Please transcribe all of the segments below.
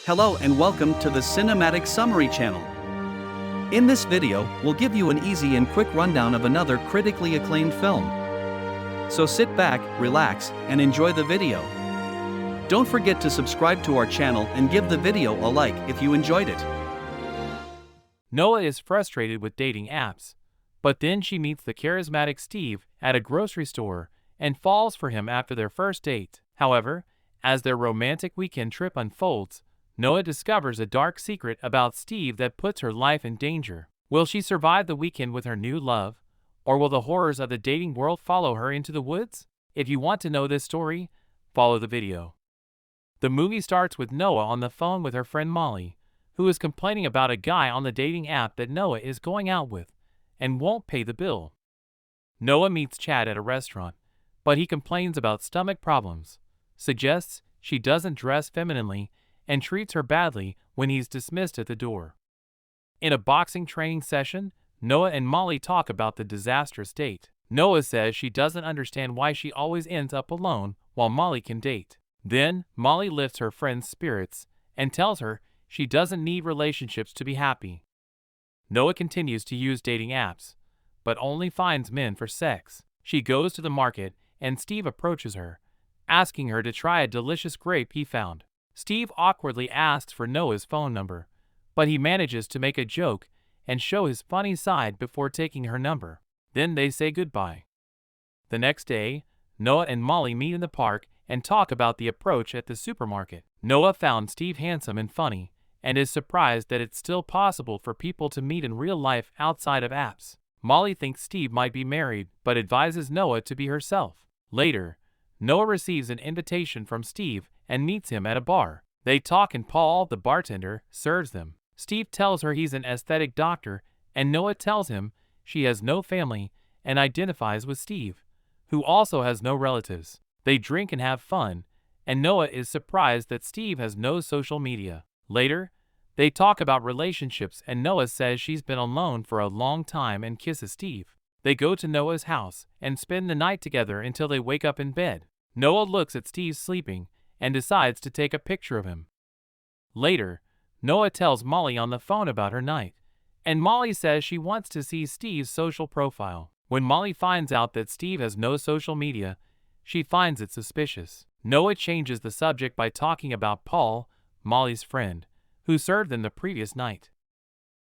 Hello and welcome to the Cinematic Summary channel. In this video, we'll give you an easy and quick rundown of another critically acclaimed film. So sit back, relax, and enjoy the video. Don't forget to subscribe to our channel and give the video a like if you enjoyed it. Noah is frustrated with dating apps, but then she meets the charismatic Steve at a grocery store and falls for him after their first date. However, as their romantic weekend trip unfolds, Noah discovers a dark secret about Steve that puts her life in danger. Will she survive the weekend with her new love, or will the horrors of the dating world follow her into the woods? If you want to know this story, follow the video. The movie starts with Noah on the phone with her friend Molly, who is complaining about a guy on the dating app that Noah is going out with and won't pay the bill. Noah meets Chad at a restaurant, but he complains about stomach problems, suggests she doesn't dress femininely, and treats her badly when he's dismissed at the door. In a boxing training session, Noah and Molly talk about the disastrous date. Noah says she doesn't understand why she always ends up alone while Molly can date. Then, Molly lifts her friend's spirits and tells her she doesn't need relationships to be happy. Noah continues to use dating apps, but only finds men for sex. She goes to the market and Steve approaches her, asking her to try a delicious grape he found. Steve awkwardly asks for Noah's phone number, but he manages to make a joke and show his funny side before taking her number. Then they say goodbye. The next day, Noah and Molly meet in the park and talk about the approach at the supermarket. Noah found Steve handsome and funny, and is surprised that it's still possible for people to meet in real life outside of apps. Molly thinks Steve might be married, but advises Noah to be herself. Later, Noah receives an invitation from Steve and meets him at a bar. They talk and Paul, the bartender, serves them. Steve tells her he's an aesthetic doctor, and Noah tells him she has no family and identifies with Steve, who also has no relatives. They drink and have fun, and Noah is surprised that Steve has no social media. Later, they talk about relationships and Noah says she's been alone for a long time and kisses Steve. They go to Noah's house and spend the night together until they wake up in bed. Noah looks at Steve sleeping and decides to take a picture of him. Later, Noah tells Molly on the phone about her night, and Molly says she wants to see Steve's social profile. When Molly finds out that Steve has no social media, she finds it suspicious. Noah changes the subject by talking about Paul, Molly's friend, who served them the previous night.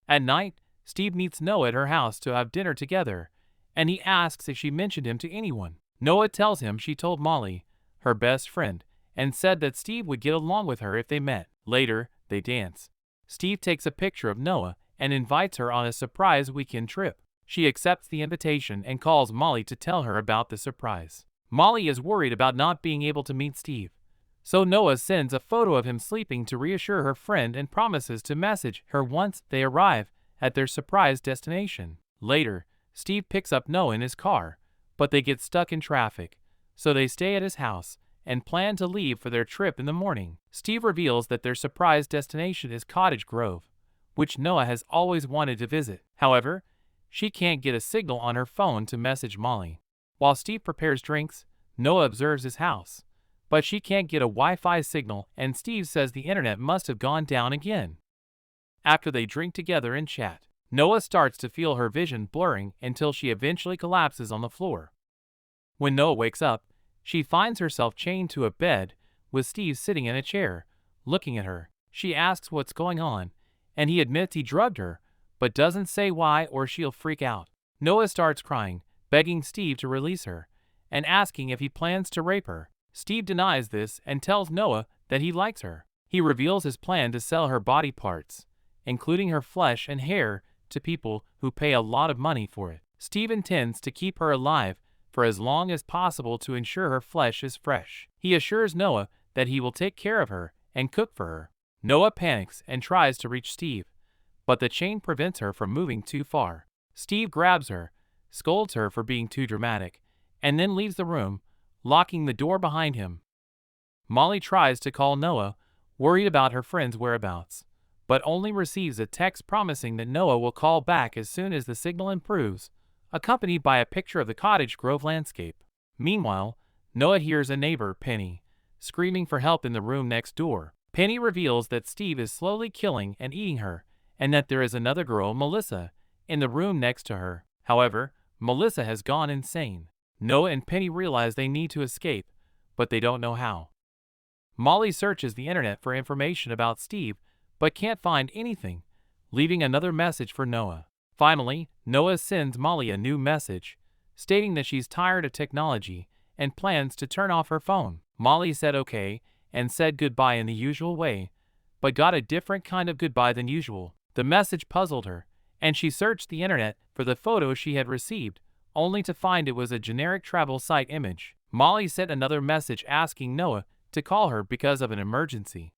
At night, Steve meets Noah at her house to have dinner together, and he asks if she mentioned him to anyone. Noah tells him she told Molly, her best friend, and said that Steve would get along with her if they met. Later, they dance. Steve takes a picture of Noah and invites her on a surprise weekend trip. She accepts the invitation and calls Molly to tell her about the surprise. Molly is worried about not being able to meet Steve, so Noah sends a photo of him sleeping to reassure her friend and promises to message her once they arrive at their surprise destination. Later, Steve picks up Noah in his car, but they get stuck in traffic, so they stay at his house and plan to leave for their trip in the morning. Steve reveals that their surprise destination is Cottage Grove, which Noah has always wanted to visit. However, she can't get a signal on her phone to message Molly. While Steve prepares drinks, Noah observes his house, but she can't get a Wi-Fi signal and Steve says the internet must have gone down again. After they drink together and chat, Noah starts to feel her vision blurring until she eventually collapses on the floor. When Noah wakes up, she finds herself chained to a bed with Steve sitting in a chair, looking at her. She asks what's going on, and he admits he drugged her, but doesn't say why or she'll freak out. Noah starts crying, begging Steve to release her, and asking if he plans to rape her. Steve denies this and tells Noah that he likes her. He reveals his plan to sell her body parts, including her flesh and hair, to people who pay a lot of money for it. Steve intends to keep her alive for as long as possible to ensure her flesh is fresh. He assures Noah that he will take care of her and cook for her. Noah panics and tries to reach Steve, but the chain prevents her from moving too far. Steve grabs her, scolds her for being too dramatic, and then leaves the room, locking the door behind him. Molly tries to call Noah, worried about her friend's whereabouts, but only receives a text promising that Noah will call back as soon as the signal improves, accompanied by a picture of the Cottage Grove landscape. Meanwhile, Noah hears a neighbor, Penny, screaming for help in the room next door. Penny reveals that Steve is slowly killing and eating her, and that there is another girl, Melissa, in the room next to her. However, Melissa has gone insane. Noah and Penny realize they need to escape, but they don't know how. Molly searches the internet for information about Steve, but can't find anything, leaving another message for Noah. Finally, Noah sends Molly a new message, stating that she's tired of technology and plans to turn off her phone. Molly said okay and said goodbye in the usual way, but got a different kind of goodbye than usual. The message puzzled her, and she searched the internet for the photo she had received, only to find it was a generic travel site image. Molly sent another message asking Noah to call her because of an emergency.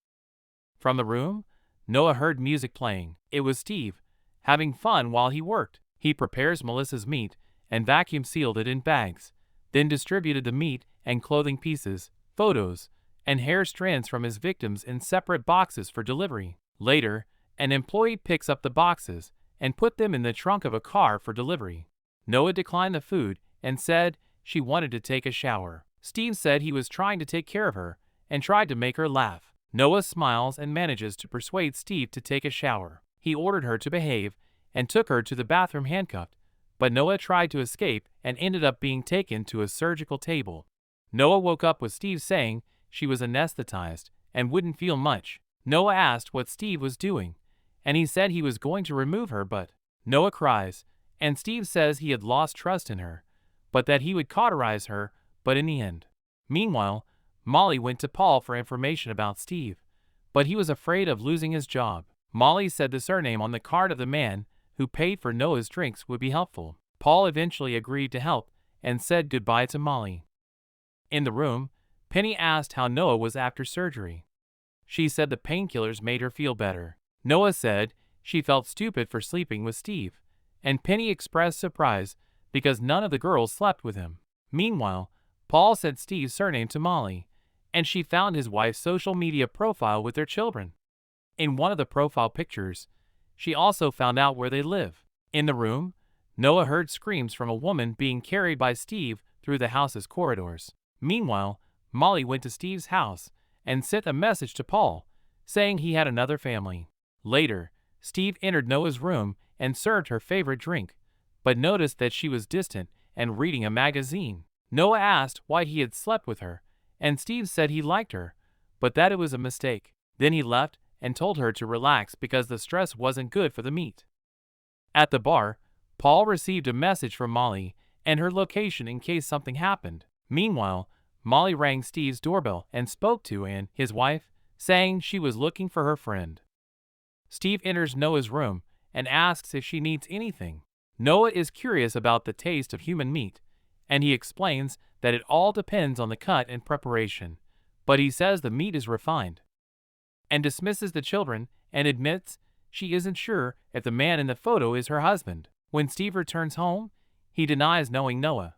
From the room, Noah heard music playing. It was Steve, having fun while he worked. He prepares Melissa's meat and vacuum sealed it in bags, then distributed the meat and clothing pieces, photos, and hair strands from his victims in separate boxes for delivery. Later, an employee picks up the boxes and put them in the trunk of a car for delivery. Noah declined the food and said she wanted to take a shower. Steve said he was trying to take care of her and tried to make her laugh. Noah smiles and manages to persuade Steve to take a shower. He ordered her to behave and took her to the bathroom handcuffed, but Noah tried to escape and ended up being taken to a surgical table. Noah woke up with Steve saying she was anesthetized and wouldn't feel much. Noah asked what Steve was doing, and he said he was going to remove her, but Noah cries, and Steve says he had lost trust in her, but that he would cauterize her, but in the end. Meanwhile, Molly went to Paul for information about Steve, but he was afraid of losing his job. Molly said the surname on the card of the man who paid for Noah's drinks would be helpful. Paul eventually agreed to help and said goodbye to Molly. In the room, Penny asked how Noah was after surgery. She said the painkillers made her feel better. Noah said she felt stupid for sleeping with Steve, and Penny expressed surprise because none of the girls slept with him. Meanwhile, Paul said Steve's surname to Molly, and she found his wife's social media profile with their children. In one of the profile pictures, she also found out where they live. In the room, Noah heard screams from a woman being carried by Steve through the house's corridors. Meanwhile, Molly went to Steve's house and sent a message to Paul, saying he had another family. Later, Steve entered Noah's room and served her favorite drink, but noticed that she was distant and reading a magazine. Noah asked why he had slept with her, and Steve said he liked her, but that it was a mistake. Then he left and told her to relax because the stress wasn't good for the meat. At the bar, Paul received a message from Molly and her location in case something happened. Meanwhile, Molly rang Steve's doorbell and spoke to Anne, his wife, saying she was looking for her friend. Steve enters Noah's room and asks if she needs anything. Noah is curious about the taste of human meat, and he explains that it all depends on the cut and preparation, but he says the meat is refined, and dismisses the children and admits she isn't sure if the man in the photo is her husband. When Steve returns home, he denies knowing Noah.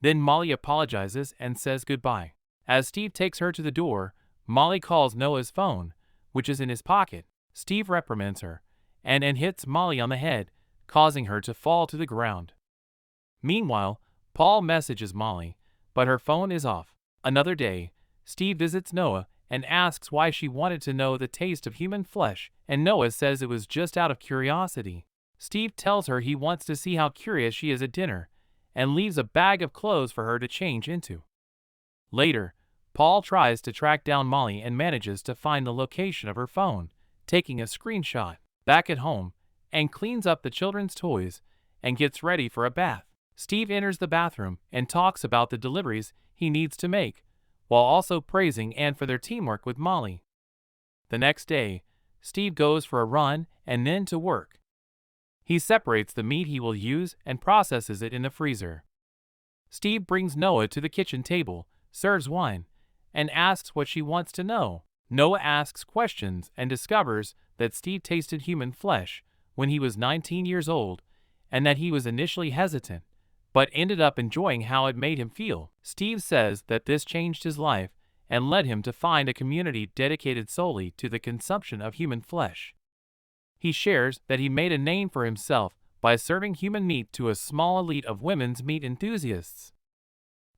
Then Molly apologizes and says goodbye. As Steve takes her to the door, Molly calls Noah's phone, which is in his pocket. Steve reprimands her and hits Molly on the head, causing her to fall to the ground. Meanwhile, Paul messages Molly, but her phone is off. Another day, Steve visits Noah and asks why she wanted to know the taste of human flesh, and Noah says it was just out of curiosity. Steve tells her he wants to see how curious she is at dinner, and leaves a bag of clothes for her to change into. Later, Paul tries to track down Molly and manages to find the location of her phone, taking a screenshot. Back at home, and cleans up the children's toys and gets ready for a bath. Steve enters the bathroom and talks about the deliveries he needs to make, while also praising Anne for their teamwork with Molly. The next day, Steve goes for a run and then to work. He separates the meat he will use and processes it in the freezer. Steve brings Noah to the kitchen table, serves wine, and asks what she wants to know. Noah asks questions and discovers that Steve tasted human flesh when he was 19 years old, and that he was initially hesitant, but ended up enjoying how it made him feel. Steve says that this changed his life and led him to find a community dedicated solely to the consumption of human flesh. He shares that he made a name for himself by serving human meat to a small elite of women's meat enthusiasts.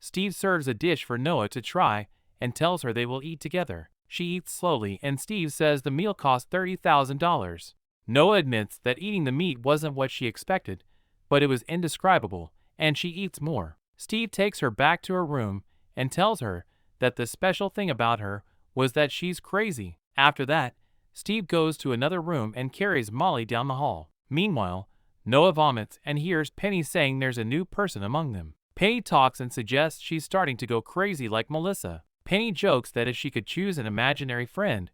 Steve serves a dish for Noah to try and tells her they will eat together. She eats slowly and Steve says the meal cost $30,000. Noah admits that eating the meat wasn't what she expected, but it was indescribable, and she eats more. Steve takes her back to her room and tells her that the special thing about her was that she's crazy. After that, Steve goes to another room and carries Molly down the hall. Meanwhile, Noah vomits and hears Penny saying there's a new person among them. Penny talks and suggests she's starting to go crazy like Melissa. Penny jokes that if she could choose an imaginary friend,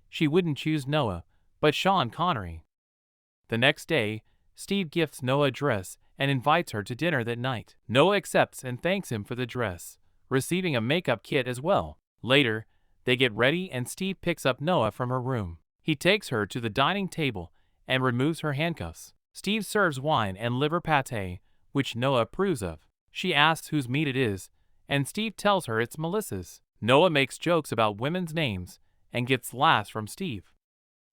she wouldn't choose Noah, but Sean Connery. The next day, Steve gifts Noah a dress and invites her to dinner that night. Noah accepts and thanks him for the dress, receiving a makeup kit as well. Later, they get ready and Steve picks up Noah from her room. He takes her to the dining table and removes her handcuffs. Steve serves wine and liver pate, which Noah approves of. She asks whose meat it is, and Steve tells her it's Melissa's. Noah makes jokes about women's names and gets laughs from Steve.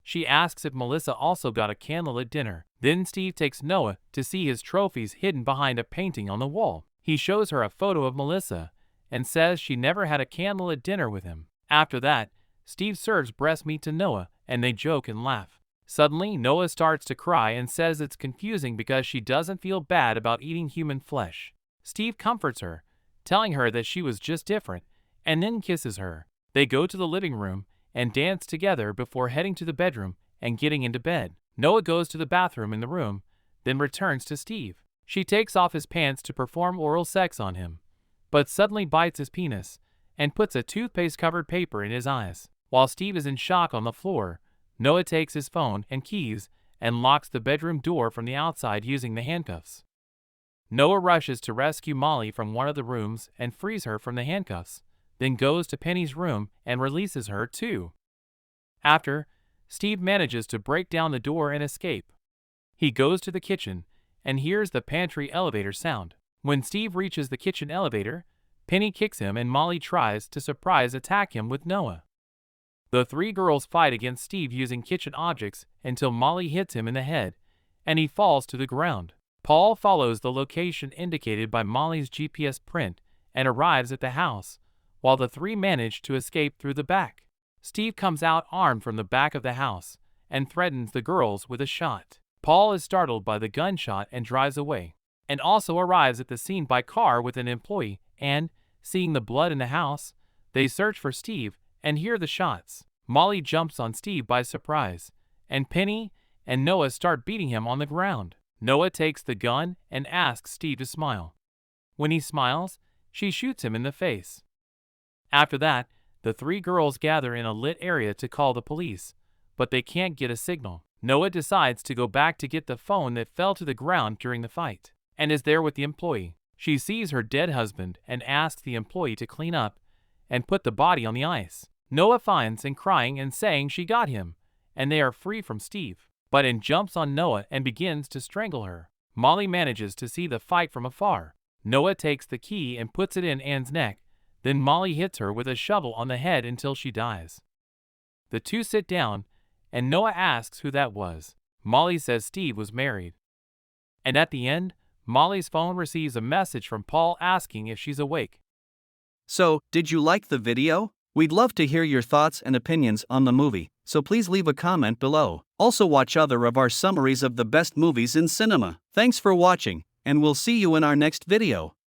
She asks if Melissa also got a candlelit dinner. Then Steve takes Noah to see his trophies hidden behind a painting on the wall. He shows her a photo of Melissa and says she never had a candlelit dinner with him. After that, Steve serves breast meat to Noah and they joke and laugh. Suddenly, Noah starts to cry and says it's confusing because she doesn't feel bad about eating human flesh. Steve comforts her, telling her that she was just different, and then kisses her. They go to the living room and dance together before heading to the bedroom and getting into bed. Noah goes to the bathroom in the room, then returns to Steve. She takes off his pants to perform oral sex on him, but suddenly bites his penis and puts a toothpaste-covered paper in his eyes. While Steve is in shock on the floor, Noah takes his phone and keys and locks the bedroom door from the outside using the handcuffs. Noah rushes to rescue Molly from one of the rooms and frees her from the handcuffs, then goes to Penny's room and releases her too. After, Steve manages to break down the door and escape. He goes to the kitchen and hears the pantry elevator sound. When Steve reaches the kitchen elevator, Penny kicks him and Molly tries to surprise attack him with Noah. The three girls fight against Steve using kitchen objects until Molly hits him in the head and he falls to the ground. Paul follows the location indicated by Molly's GPS print and arrives at the house, while the three manage to escape through the back. Steve comes out armed from the back of the house and threatens the girls with a shot. Paul is startled by the gunshot and drives away, and also arrives at the scene by car with an employee and, seeing the blood in the house, they search for Steve and hear the shots. Molly jumps on Steve by surprise, and Penny and Noah start beating him on the ground. Noah takes the gun and asks Steve to smile. When he smiles, she shoots him in the face. After that, the three girls gather in a lit area to call the police, but they can't get a signal. Noah decides to go back to get the phone that fell to the ground during the fight, and is there with the employee. She sees her dead husband and asks the employee to clean up and put the body on the ice. Noah finds and crying and saying she got him, and they are free from Steve. Button jumps on Noah and begins to strangle her. Molly manages to see the fight from afar. Noah takes the key and puts it in Anne's neck, then Molly hits her with a shovel on the head until she dies. The two sit down, and Noah asks who that was. Molly says Steve was married. And at the end, Molly's phone receives a message from Paul asking if she's awake. So, did you like the video? We'd love to hear your thoughts and opinions on the movie, so please leave a comment below. Also watch other of our summaries of the best movies in cinema. Thanks for watching, and we'll see you in our next video.